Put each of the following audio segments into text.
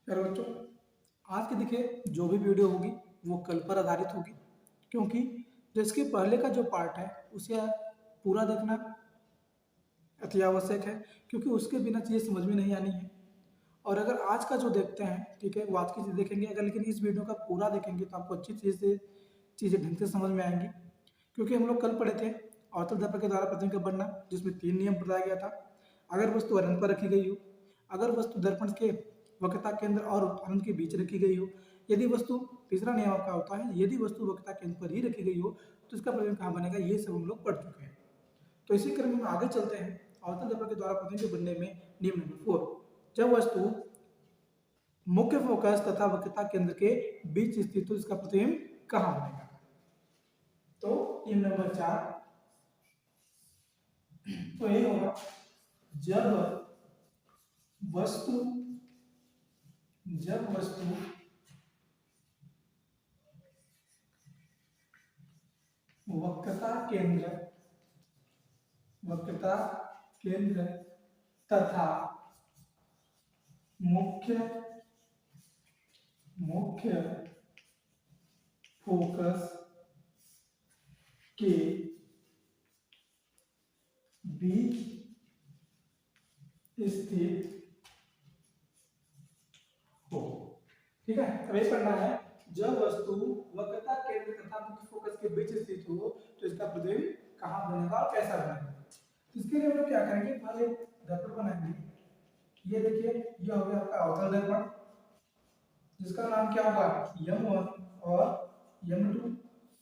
प्यारे बच्चों, आज की देखिए जो भी वीडियो होगी वो कल पर आधारित होगी, क्योंकि जो इसके पहले का जो पार्ट है उसे पूरा देखना अति आवश्यक है, क्योंकि उसके बिना चीज़ें समझ में नहीं आनी है। और अगर आज का जो देखते हैं, ठीक है, वो आज की चीज़ देखेंगे, अगर लेकिन इस वीडियो का पूरा देखेंगे तो आपको अच्छी चीज़ें ढंग से समझ में आएंगी। क्योंकि हम लोग कल पढ़े थे अवतल दर्पण के द्वारा प्रतिबिंब का बनना, जिसमें 3 नियम बताया गया था। अगर वस्तु अनंत पर रखी गई हो, अगर वस्तु दर्पण के वक्रता केंद्र और अनंत के बीच रखी गई हो, यदि वस्तु, तीसरा नियम आपका होता है, यदि वस्तु वक्रता केंद्र पर ही रखी गई हो तो इसका प्रतिबिंब कहाँ बनेगा, ये सब हम लोग पढ़ चुके हैं। तो इसी क्रम में आगे चलते हैं। अवतल दर्पण के द्वारा प्रतिबिंब बनने में नियम नंबर 4, जब वस्तु मुख्य फोकस तथा वक्रता केंद्र के बीच स्थित हो इसका प्रतिबिंब कहाँ बनेगा। तो नियम नंबर 4 तो ये होगा, जब वस्तु वक्रता केंद्र तथा मुख्य फोकस के बीच स्थित हो। ठीक है, अब ये पढ़ना है, जब वस्तु वक्रता केंद्र तथा मुख्य फोकस के बीच स्थित हो तो इसका प्रतिबिंब कहाँ बनेगा और कैसा बनेगा। इसके लिए हम लोग क्या करेंगे, पहले दर्पण बनाएंगे। ये देखिए, ये हो गया आपका अवतल दर्पण, जिसका नाम क्या होगा, M1 और M2।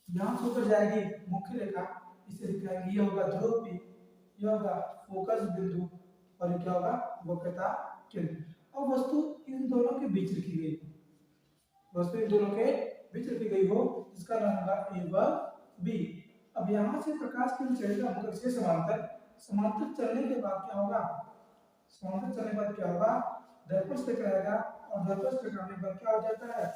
यहाँ से ऊपर जाएगी मुख्य रेखा, इसे दिखाएंगे, ये होगा ध्रुव P, ये होगा फोकस बिंदु और ये क्या होगा, वक्रता केंद्र। अब वस्तु इन दोनों के बीच रखी गई, वस्तु इन दोनों के बीच रखी गई हो, इसका नाम होगा A व B। अब यहाँ से प्रकाश किरण चलेगा मुख्य से समांतर, समांतर चलने के बाद क्या होगा, समांतर चलने के बाद क्या होगा, दर्पण से टकराएगा और दर्पण से टकराने के बाद क्या हो जाता है,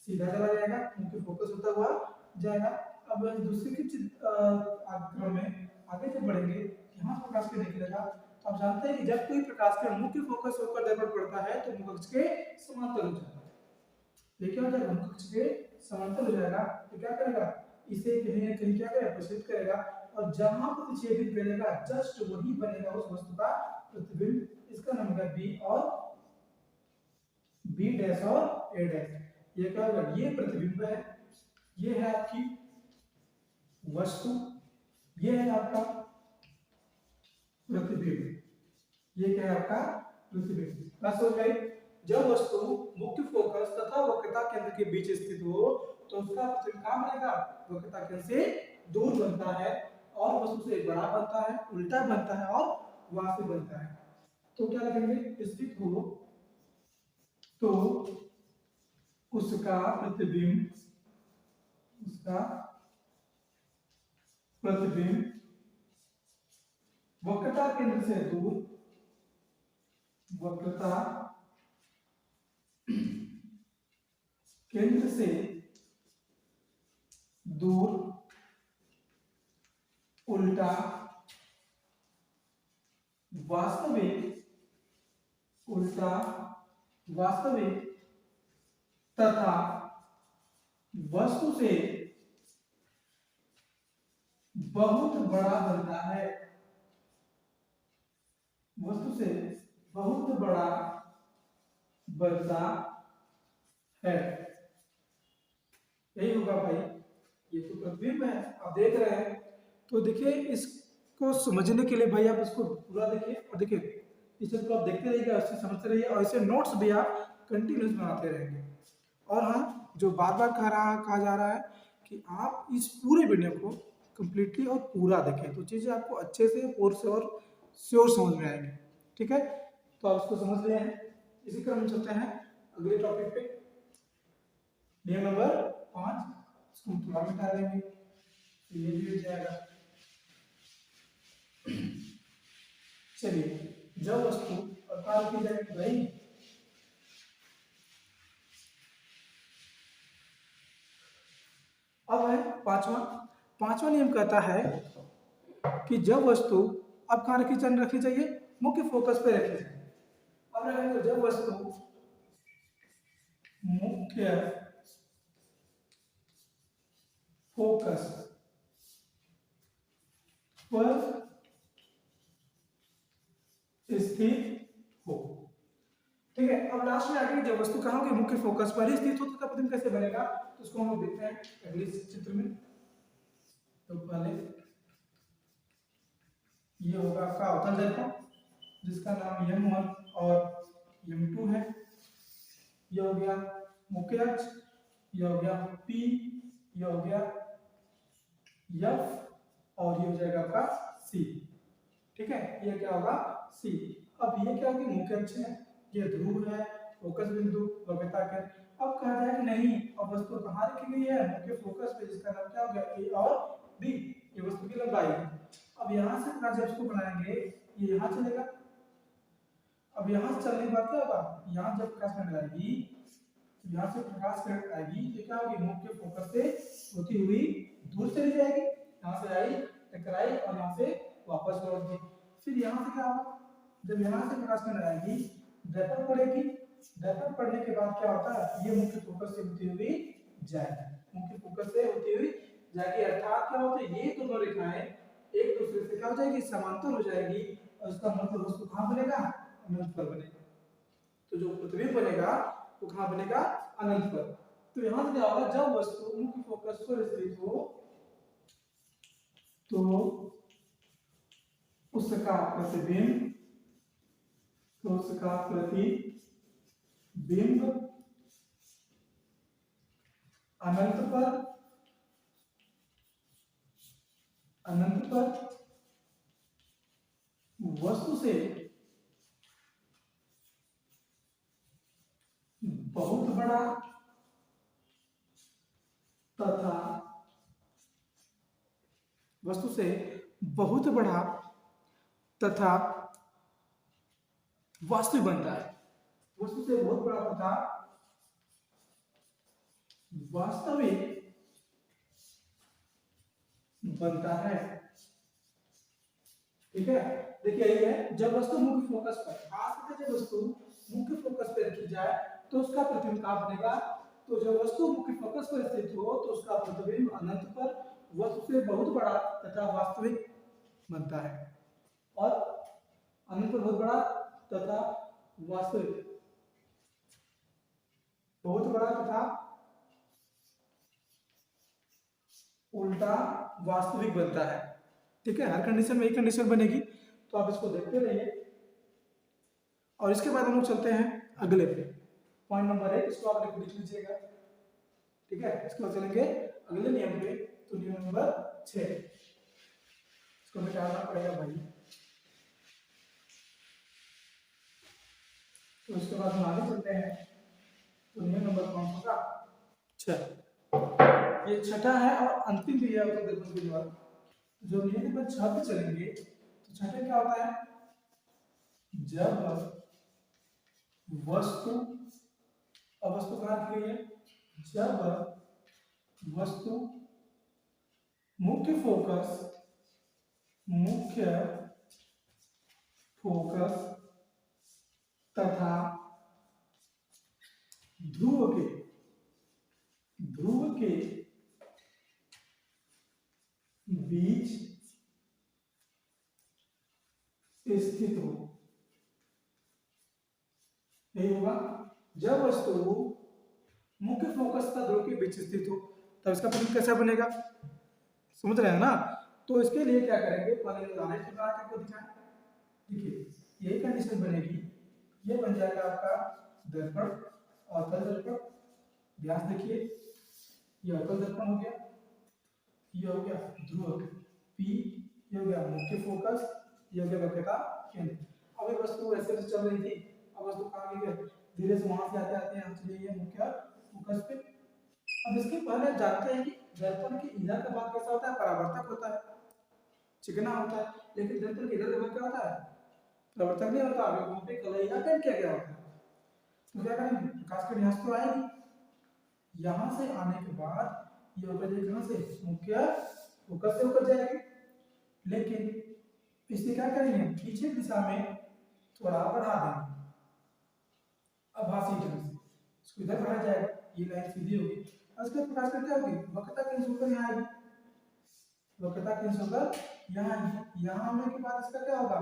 सीधा चला जाएगा, मुख्य फोकस होता हुआ जाएगा। अब दूसरे के क्रम में आगे जब बढ़ेंगे, यहाँ प्रकाश किरण निकलेगा, तो आप जानते हैं कि जब कोई प्रकाश किरण मुख्य फोकस होकर दर्पण पड़ता है तो मुख्य अक्ष के समांतर हो जाता है। ये क्या हो जाएगा, मुख्य अक्ष के समांतर हो जाएगा, तो क्या करेगा, इसे कहीं ना कहीं क्या करेगा, प्रसारित करेगा, और जहां प्रतिच्छेदित करेगा जस्ट वही बनेगा उस वस्तु का प्रतिबिंब। इसका नाम होगा बी और बी डैश और ए डैश। ये क्या होगा, ये प्रतिबिंब है, ये है आपकी वस्तु, ये है आपका प्रतिबिंब, ये क्या है आपका प्रतिबिंब। बात समझ गई। जब वस्तु मुख्य फोकस तथा वक्रता केंद्र के बीच स्थित हो तो उसका प्रतिबिंब कहाँ बनेगा, वक्रता केंद्र से दूर बनता है और वस्तु से बड़ा बनता है, उल्टा बनता है और वहां से बनता है। तो क्या लिखेंगे, स्थित हो तो उसका प्रतिबिंब वक्रता केंद्र से दूर, वक्रता केंद्र से दूर, उल्टा, वास्तविक, उल्टा वास्तविक तथा वस्तु से बहुत बड़ा बनता है, वस्तु से बहुत बड़ा बनता है। यही होगा भाई, ये तो प्रतिबिंब है, आप देख रहे हैं। तो देखिए, इसको समझने के लिए भाई आप इसको पूरा देखिए, और देखिए इसे तो आप देखते रहिएगा, इससे समझते रहिए, और इसे नोट्स भी आप कंटिन्यूस बनाते रहेंगे। और हाँ, जो बार बार कहा जा रहा है कि आप इस पूरे वीडियो को कंप्लीटली और पूरा देखें, तो चीज़ें आपको अच्छे से और से और श्योर समझ में आएंगे। ठीक है, तो आप इसको समझ रहे हैं। इसी क्रम में चलते हैं अगले टॉपिक पे, नियम नंबर 5, इसको थोड़ा मिटा देंगे तो ये भी हो जाएगा। चलिए, जब वस्तु आकार की जाएगी भाई, अब है पांचवा नियम कहता है कि जब वस्तु अब कहाँ रखी चाहिए, मुख्य फोकस पे रखी जाए। अब रहेगा, जब वस्तु मुख्य फोकस पर स्थित हो। ठीक है, अब लास्ट में आगे जब वस्तु कहाँ होगी मुख्य फोकस पर ही स्थित हो तो उसका प्रतिबिंब कैसे बनेगा, तो उसको हम लोग देखते हैं अगले चित्र में। तो पहले ये होगा आपका अवतल दर्पण जिसका नाम M1 और M2 है। ये हो गया मुख्य अक्ष, ये हो गया P, ये हो गया F और ये हो जाएगा आपका C। ठीक है, ये क्या होगा C। अब ये क्या होगी मुख्य अक्ष है, ये ध्रुव है, फोकस बिंदु वक्रता के। अब कहा जाए कि नहीं अब वस्तु कहाँ रखी गई है मुख्य फोकस पे जिसका नाम क्या हो गया A और B, ये वस्तु की लंबाई है। अब यहाँ से जब इसको बनाएंगे ये यहाँ चलेगा। अब यहाँ से चलने के बाद क्या होगा, यहाँ जब प्रकाश किरण आएगी तो यहाँ से प्रकाश किरण आएगी तो क्या होगी मुख्य फोकस से होती हुई दूर चली जाएगी, यहाँ से आई टकराई और यहाँ से वापस लौट गई। फिर यहाँ से क्या होगा, जब यहाँ से प्रकाश किरण आएगी दर्पण पड़ेगी, दर्पण पड़ने के बाद क्या होता है ये मुख्य फोकस से होती हुई जाएगी, मुख्य फोकस से होती हुई जाएगी। अर्थात क्या होता है ये दोनों रेखाएं एक दूसरे से क्या हो जाएगी समांतर हो जाएगी और इसका मतलब वस्तु कहाँ बनेगा अनंत पर बनेगा। तो जो प्रतिबिंब बनेगा वो कहाँ बनेगा अनंत पर। तो यहाँ से क्या होगा जब वस्तु मुख्य फोकस पर स्थित हो तो उसका प्रतिबिंब अनंत पर वस्तु से बहुत बड़ा तथा वस्तु से बहुत बड़ा तथा वास्तविक बनता है, वस्तु से बहुत बड़ा तथा वास्तविक बनता है। ठीक है, देखिए यही है जब वस्तु मुख्य फोकस पर, खास करके जब वस्तु मुख्य फोकस पर रखी जाए तो उसका प्रतिबिंब कहाँ बनेगा, तो जब वस्तु मुख्य फोकस पर स्थित हो तो उसका प्रतिबिंब अनंत पर वस्तु से बहुत बड़ा तथा वास्तविक बनता है। और अनंत पर बहुत बड़ा तथा वास्तविक, बहुत बड़ा तथा उल्टा वास्तविक बनता है। ठीक है, हर कंडीशन में एक कंडीशन बनेगी तो आप इसको देखते रहिए। और इसके बाद हम लोग चलते हैं अगले पे, पॉइंट नंबर 1 इसको आप लिख लीजिएगा। ठीक है, इसके बाद चलेंगे अगले नियम पे, तो नियम नंबर 6 इसको मिटाना पड़ेगा भाई। तो उसके बाद हम आगे चलते हैं, तो नियम नंबर कौन सा 6, ये छठा है और अंतिम भी है उत्तर दर्पण के द्वारा। जो नियम नंबर 6 पे चलेंगे तो छठे क्या होता है, जब वस्तु, अब वस्तु कहाँ रखी गई है, जब वस्तु मुख्य फोकस तथा ध्रुव के बीच स्थित हो। यही होगा जब वस्तु मुख्य फोकस तथा ध्रुव के बीच स्थित हो तब इसका प्रतिबिंब कैसा बनेगा, समझ रहे हैं ना। तो इसके लिए क्या करेंगे, पहले उदाहरण से बना के दिखाएं। देखिए यही कंडीशन बनेगी, ये बन जाएगा आपका दर्पण, अवतल दर्पण, व्यास देखिए ये अवतल दर्पण हो गया, ये हो गया ध्रुवक P, ये हो गया मुख्य फोकस, ये हो गया वक्रता केंद्र। अब ये वस्तु ऐसे चल रही थी, अब वस्तु कहाँ गई है, धीरे से वहां से आते आते यहाँ चली गई है मुख्य फोकस पे। अब इसके पहले जानते हैं कि दर्पण के इधर का भाग कैसा होता है, परावर्तक होता है, चिकना होता है, लेकिन दर्पण के इधर का भाग क्या होता है, परावर्तक नहीं होता, अभी वहां पे कलैया पेंट किया गया होता है। तो क्या करेंगे, प्रकाश किरण यहाँ से तो आएगी, यहाँ से आने के बाद ये होकर जाएगी कहाँ से, मुख्य फोकस से होकर जाएगी, लेकिन इसे क्या करेंगे पीछे दिशा में थोड़ा बढ़ा देंगे आभासी ढंग से, इसको इधर बढ़ाया जाएगा, ये लाइन सीधी होगी। उसके बाद प्रकाश क्या होगी, वक्रता कैंसिल होकर यहाँ आएगी, वक्रता कैंसिल होकर यहाँ आएगी। यहाँ आने के बाद इसका क्या होगा,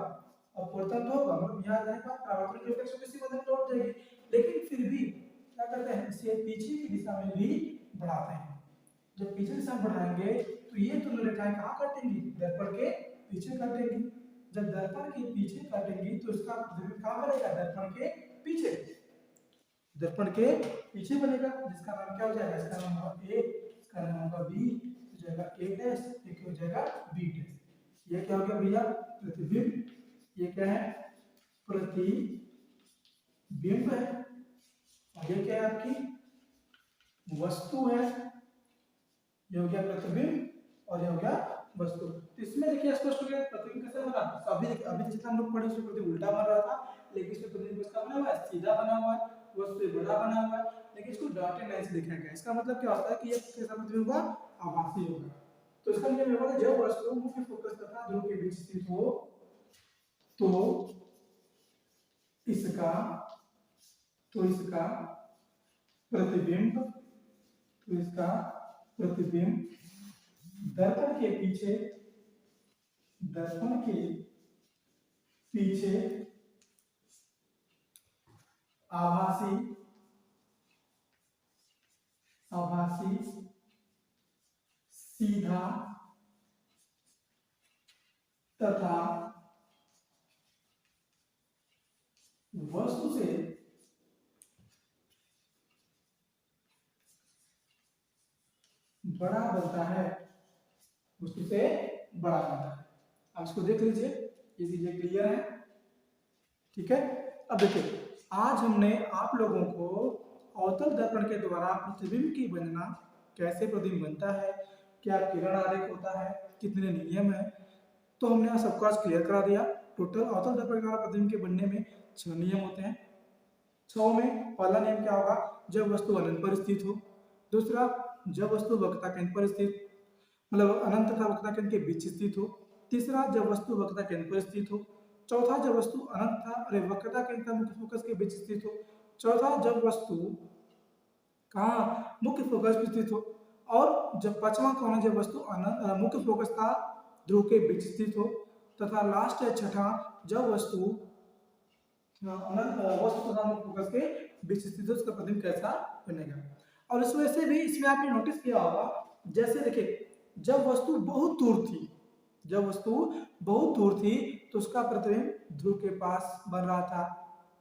अपवर्तन तो होगा, मतलब यहाँ जाने के बाद परावर्तन की इफेक्ट किसी मध्य में लौट जाएगी। लेकिन फिर भी क्या करते हैं, इसे पीछे की दिशा में भी बढ़ाते हैं। जब पीछे दिशा में बढ़ाएंगे तो ये दोनों रेखाएं कहाँ काटेंगी, दर्पण के पीछे काटेंगी। जब दर्पण के पीछे काटेंगी तो इसका प्रतिबिंब कहाँ बनेगा, दर्पण के पीछे, दर्पण के पीछे बनेगा, जिसका नाम क्या हो जाएगा, इसका नाम होगा ए, इसका नाम होगा बी, हो जाएगा ए डैश, एक हो जाएगा बी डैश। ये क्या हो गया भैया, प्रतिबिंब। ये क्या है, प्रतिबिंब है। और ये क्या है, आपकी वस्तु है। ये हो गया प्रतिबिंब और ये हो गया वस्तु। तो इसमें देखिए स्पष्ट हो गया प्रतिबिंब कैसे बना। तो अभी जितना हम लोग पढ़े उसमें प्रतिबिंब उल्टा बन रहा था, लेकिन इसमें प्रतिबिंब किसका बना हुआ है, सीधा बना हुआ है, वस्तु बड़ा बना हुआ है, लेकिन इसको डॉटेड लाइन से लिखा गया है। इसका मतलब क्या होता है कि ये कैसा प्रतिबिंब होगा, आभासी होगा। तो इसका मतलब ये होगा कि जब वस्तु मुख्य फोकस तथा ध्रुव के बीच स्थित हो तो इसका प्रतिबिंब, दर्पण के पीछे आभासी सीधा तथा वस्तु से बड़ा बनता है, वस्तु से बड़ा बनता है। अब इसको देख लीजिए, ये चीजें क्लियर है, ठीक है। अब देखिए, आज हमने आप लोगों को अवतल दर्पण के द्वारा प्रतिबिंब की गणना, कैसे प्रतिबिंब बनता है, क्या किरण आरेख होता है, कितने नियम है, तो हमने सबको आज क्लियर करा दिया। टोटल अवतल दर्पण के द्वारा प्रतिबिंब के बनने में 6 नियम होते हैं। 6 में पहला नियम क्या होगा, जब वस्तु अनंत पर स्थित हो। दूसरा, जब वस्तु वक्रता केंद्र पर स्थित, मतलब अनंत तथा वक्रता केंद्र के बीच स्थित हो। तीसरा, जब वस्तु वक्रता केंद्र पर स्थित हो। चौथा, जब वस्तु अनंत तथा वक्रता केंद्र मुख्य फोकस के बीच स्थित हो। चौथा, जब वस्तु कहाँ, मुख्य फोकस पर स्थित हो। और जब पांचवा कौन है, जब वस्तु मुख्य फोकस था ध्रुव के बीच स्थित हो। तथा लास्ट है छठा, जब वस्तु तथा मुख्य फोकस के बीच स्थित हो, उसका प्रतिबिंब कैसा बनेगा। और इस वजह से भी इसमें आपने नोटिस किया होगा, जैसे देखिए, जब वस्तु बहुत दूर थी तो उसका प्रतिबिंब ध्रुव के पास बन रहा था,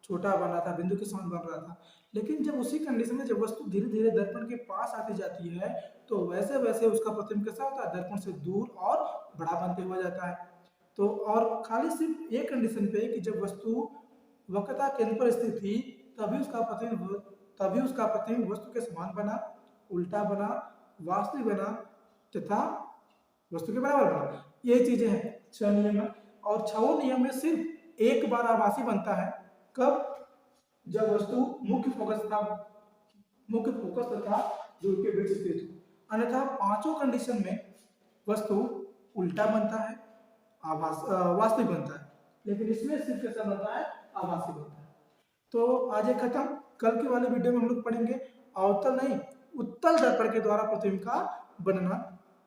छोटा बन रहा था, बिंदु के समान बन रहा था। लेकिन जब उसी कंडीशन में जब वस्तु धीरे धीरे दर्पण के पास आती जाती है तो वैसे वैसे उसका प्रतिबिंब कैसा होता है, दर्पण से दूर और बड़ा बनते हुआ जाता है। तो और खाली सिर्फ एक कंडीशन पे कि जब वस्तु वक्रता केंद्र पर स्थित थी तभी उसका प्रतिबिंब वस्तु के समान बना, उल्टा बना, वास्तविक बना तथा वस्तु के बराबर बना। ये चीजें हैं 6 नियम है। और 6 नियम में सिर्फ एक बार आभासी बनता है, कब, जब वस्तु मुख्य फोकस तथा ध्रुव के बीच स्थित हो। अन्यथा 5 कंडीशन में वस्तु उल्टा बनता है, वास्तविक बनता है, लेकिन इसमें सिर्फ कैसा बनता है, आभासी बनता है। तो आज एक खत्म। कल के वाले वीडियो में हम लोग पढ़ेंगे अवतल नहीं उत्तल दर्पण के द्वारा प्रतिबिंब का बनना।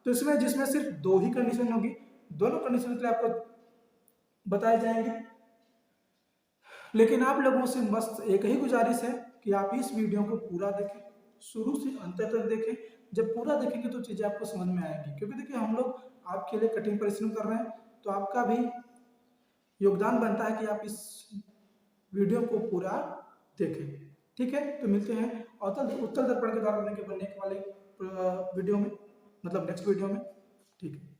तो इसमें जिसमें सिर्फ 2 ही कंडीशन होगी, दोनों कंडीशन के लिए आपको बताए जाएंगे। लेकिन आप लोगों से मस्त एक ही गुजारिश है कि आप इस वीडियो को पूरा देखें, शुरू से अंत तक देखें। जब पूरा देखेंगे तो चीजें आपको समझ में आएंगी, क्योंकि देखिए हम लोग आपके लिए कठिन परिश्रम कर रहे हैं, तो आपका भी योगदान बनता है कि आप इस वीडियो को पूरा देखें। ठीक है, तो मिलते हैं उत्तल दर्पण के द्वारा बनने के वाले वीडियो में, मतलब नेक्स्ट वीडियो में। ठीक है।